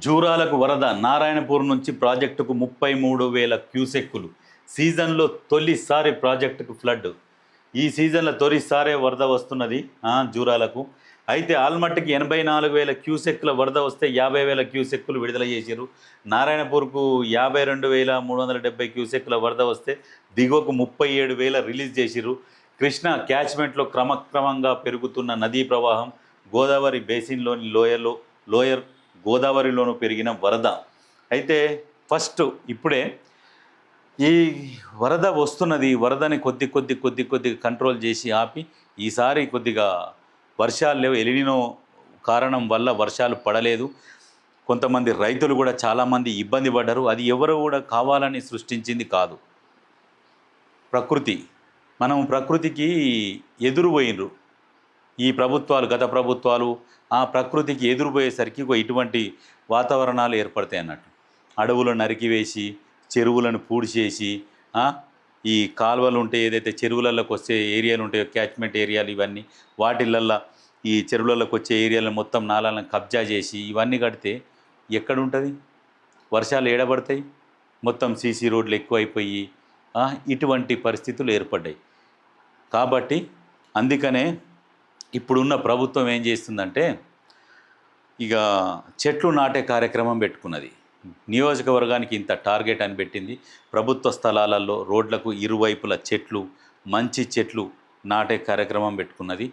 జూరాలకు వరద నారాయణపూర్ నుంచి ప్రాజెక్టుకు 33,000 క్యూసెక్కులు. సీజన్లో తొలిసారి ప్రాజెక్టుకు ఫ్లడ్. ఈ సీజన్లో తొలిసారే వరద వస్తున్నది జూరాలకు. అయితే ఆల్మట్టికి 84,000 క్యూసెక్కుల వరద వస్తే 50,000 క్యూసెక్కులు విడుదల చేశారు. నారాయణపూర్కు 52,370 క్యూసెక్కుల వరద వస్తే దిగువకు 37,000 రిలీజ్ చేసిరు. కృష్ణా క్యాచ్మెంట్లో క్రమక్రమంగా పెరుగుతున్న నదీ ప్రవాహం, గోదావరి బేసిన్లోని లోయర్ గోదావరిలోనూ పెరిగిన వరద. అయితే ఫస్ట్ ఇప్పుడే ఈ వరద వస్తున్నది. వరదని కొద్ది కంట్రోల్ చేసి ఆపి ఈసారి కొద్దిగా వర్షాలు లేవు. ఎలినినో కారణం వల్ల వర్షాలు పడలేదు. కొంతమంది రైతులు కూడా చాలామంది ఇబ్బంది పడ్డారు. అది ఎవరు కూడా కావాలని సృష్టించింది కాదు, ప్రకృతి. మనం ప్రకృతికి ఎదురుపోయినరు ఈ ప్రభుత్వాలు, గత ప్రభుత్వాలు. ఆ ప్రకృతికి ఎదురుపోయేసరికి ఇటువంటి వాతావరణాలు ఏర్పడతాయి అన్నట్టు. అడవులను నరికివేసి, చెరువులను పూడ్చేసి, ఈ కాలువలు ఉంటే ఏదైతే చెరువులలోకి వచ్చే ఏరియాలు ఉంటాయో, క్యాచ్మెంట్ ఏరియాలు, ఇవన్నీ వాటిలల్లో ఈ చెరువులలోకి వచ్చే ఏరియాలను మొత్తం నాలాలను కబ్జా చేసి ఇవన్నీ కడితే ఎక్కడుంటుంది? వర్షాలు ఏడబడతాయి. మొత్తం సీసీ రోడ్లు ఎక్కువైపోయి ఇటువంటి పరిస్థితులు ఏర్పడ్డాయి. కాబట్టి అందుకనే ఇప్పుడున్న ప్రభుత్వం ఏం చేస్తుందంటే ఇక చెట్లు నాటే కార్యక్రమం పెట్టుకున్నది. నియోజకవర్గానికి ఇంత టార్గెట్ అని పెట్టింది. ప్రభుత్వ స్థలాలలో రోడ్లకు ఇరువైపుల చెట్లు, మంచి చెట్లు నాటే కార్యక్రమం పెట్టుకున్నది.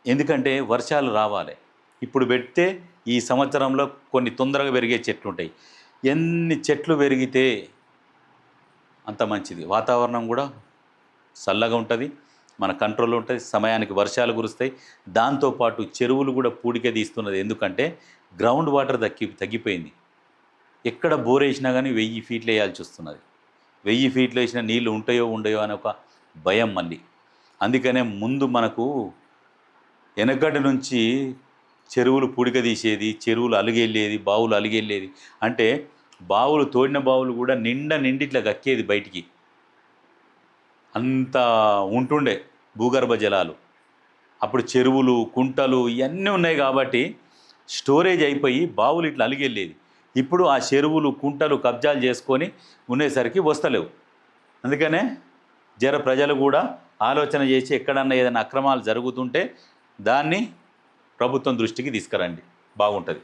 ఎందుకంటే వర్షాలు రావాలి. ఇప్పుడు పెడితే ఈ సంవత్సరంలో కొన్ని తొందరగా పెరిగే చెట్లు ఉంటాయి. ఎన్ని చెట్లు పెరిగితే అంత మంచిది. వాతావరణం కూడా చల్లగా ఉంటుంది, మన కంట్రోల్లో ఉంటుంది. సమయానికి వర్షాలు కురుస్తాయి. దాంతోపాటు చెరువులు కూడా పూడిక తీస్తున్నది. ఎందుకంటే గ్రౌండ్ వాటర్ తగ్గిపోయింది. ఎక్కడ బోర్ వేసినా కానీ 1000 ఫీట్లు వేయాల్సి వస్తున్నది. 1000 ఫీట్లు వేసిన నీళ్ళు ఉంటాయో ఉండయో అనే ఒక భయం మళ్ళీ. అందుకనే ముందు మనకు వెనకటి నుంచి చెరువులు పూడిక తీసేది, చెరువులు అలిగెళ్ళేది, బావులు అలిగెళ్ళేది. అంటే బావులు తోడిన బావులు కూడా నిండిట్లా గక్కేది బయటికి. అంత ఉంటుండే భూగర్భ జలాలు. అప్పుడు చెరువులు, కుంటలు ఇవన్నీ ఉన్నాయి కాబట్టి స్టోరేజ్ అయిపోయి బావులు ఇట్లా అలిగెళ్ళేది. ఇప్పుడు ఆ చెరువులు, కుంటలు కబ్జాలు చేసుకొని ఉండేసరికి వస్తలేవు. అందుకనే ప్రజలు కూడా ఆలోచన చేసి ఎక్కడన్నా ఏదైనా అక్రమాలు జరుగుతుంటే దాన్ని ప్రభుత్వం దృష్టికి తీసుకురండి, బాగుంటుంది.